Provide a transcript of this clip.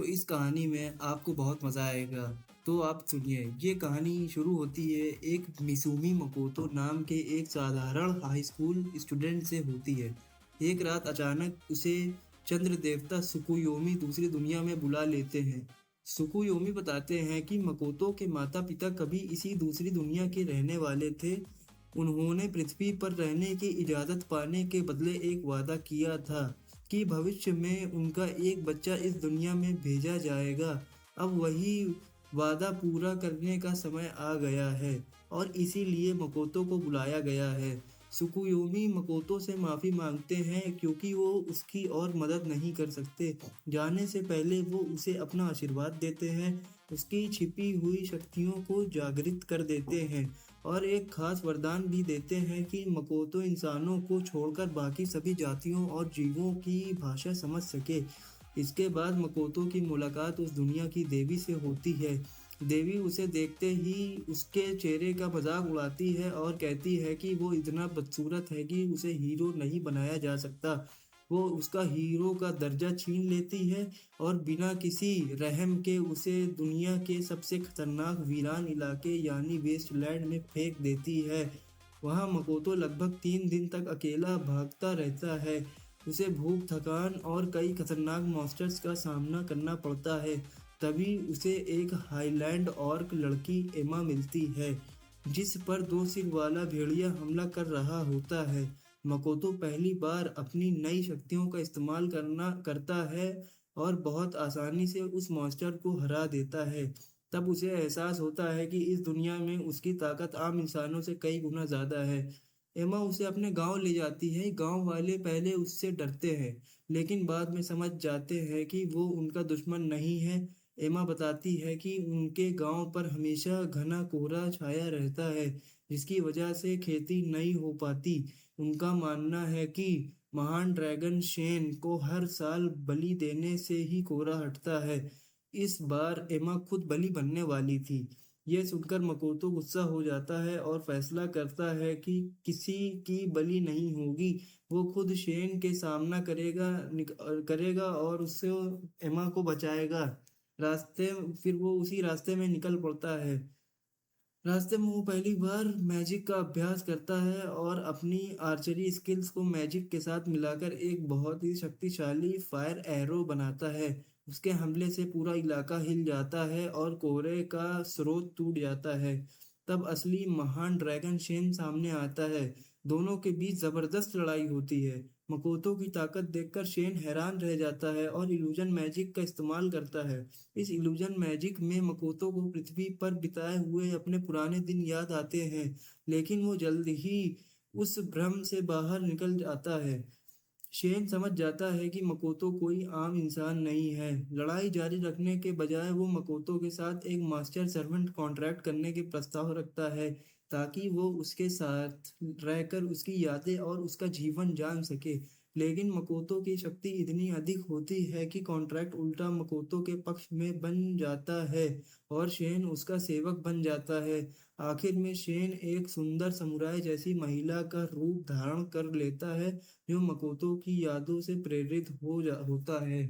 तो इस कहानी में आपको बहुत मज़ा आएगा। तो आप सुनिए, ये कहानी शुरू होती है एक मिसुमी मकोतो नाम के एक साधारण हाई स्कूल स्टूडेंट से होती है। एक रात अचानक उसे चंद्र देवता सुकुयोमी दूसरी दुनिया में बुला लेते हैं। सुकुयोमी बताते हैं कि मकोतो के माता-पिता कभी इसी दूसरी दुनिया के रहने वाले थे। उन्होंने पृथ्वी पर रहने की इजाज़त पाने के बदले एक वादा किया था कि भविष्य में उनका एक बच्चा इस दुनिया में भेजा जाएगा। अब वही वादा पूरा करने का समय आ गया है और इसीलिए मकोतो को बुलाया गया है। सुकुयोमी मकोतो से माफ़ी माँगते हैं क्योंकि वो उसकी और मदद नहीं कर सकते। जाने से पहले वो उसे अपना आशीर्वाद देते हैं, उसकी छिपी हुई शक्तियों को जागृत कर देते हैं और एक खास वरदान भी देते हैं कि मकोतो इंसानों को छोड़कर बाकी सभी जातियों और जीवों की भाषा समझ सके। इसके बाद मकोतो की मुलाकात उस दुनिया की देवी से होती है। देवी उसे देखते ही उसके चेहरे का मज़ाक उड़ाती है और कहती है कि वो इतना बदसूरत है कि उसे हीरो नहीं बनाया जा सकता। वो उसका हीरो का दर्जा छीन लेती है और बिना किसी रहम के उसे दुनिया के सबसे खतरनाक वीरान इलाके यानी वेस्टलैंड में फेंक देती है। वहाँ मकोतो लगभग 3 दिन तक अकेला भागता रहता है। उसे भूख, थकान और कई खतरनाक मॉन्स्टर्स का सामना करना पड़ता है। तभी उसे एक हाईलैंड ऑर्क लड़की एमा मिलती है, जिस पर 2 सिर वाला भेड़िया हमला कर रहा होता है। मकोतो पहली बार अपनी नई शक्तियों का इस्तेमाल करता है और बहुत आसानी से उस मॉन्स्टर को हरा देता है। तब उसे एहसास होता है कि इस दुनिया में उसकी ताकत आम इंसानों से कई गुना ज़्यादा है। एमा उसे अपने गाँव ले जाती है। गाँव वाले पहले उससे डरते हैं, लेकिन बाद में समझ जाते हैं कि वो उनका दुश्मन नहीं है। एमा बताती है कि उनके गाँव पर हमेशा घना कोहरा छाया रहता है, जिसकी वजह से खेती नहीं हो पाती। उनका मानना है कि महान ड्रैगन शेन को हर साल बलि देने से ही कोहरा हटता है। इस बार एमा खुद बलि बनने वाली थी। ये सुनकर मकोतो गुस्सा हो जाता है और फैसला करता है कि किसी की बलि नहीं होगी। वो खुद शेन के सामना करेगा और उससे एमा को बचाएगा। रास्ते फिर वो उसी रास्ते में निकल पड़ता है। रास्ते में वो पहली बार मैजिक का अभ्यास करता है और अपनी आर्चरी स्किल्स को मैजिक के साथ मिलाकर एक बहुत ही शक्तिशाली फायर एरो बनाता है। उसके हमले से पूरा इलाका हिल जाता है और कोहरे का स्रोत टूट जाता है। तब असली महान ड्रैगन शेन सामने आता है। दोनों के बीच जबरदस्त लड़ाई होती है। मकोतो की ताकत देखकर शेन हैरान रह जाता है और इल्यूजन मैजिक का इस्तेमाल करता है। इस इल्यूजन मैजिक में मकोतो को पृथ्वी पर बिताए हुए अपने पुराने दिन याद आते हैं, लेकिन वो जल्द ही उस भ्रम से बाहर निकल जाता है। शेन समझ जाता है कि मकोतो कोई आम इंसान नहीं है। लड़ाई जारी रखने के बजाय वो मकोतो के साथ एक मास्टर सर्वेंट कॉन्ट्रैक्ट करने के प्रस्ताव रखता है, ताकि वो उसके साथ रहकर उसकी यादें और उसका जीवन जान सके। लेकिन मकोतो की शक्ति इतनी अधिक होती है कि कॉन्ट्रैक्ट उल्टा मकोतो के पक्ष में बन जाता है और शेन उसका सेवक बन जाता है। आखिर में शेन एक सुंदर समुराई जैसी महिला का रूप धारण कर लेता है, जो मकोतो की यादों से प्रेरित होता है।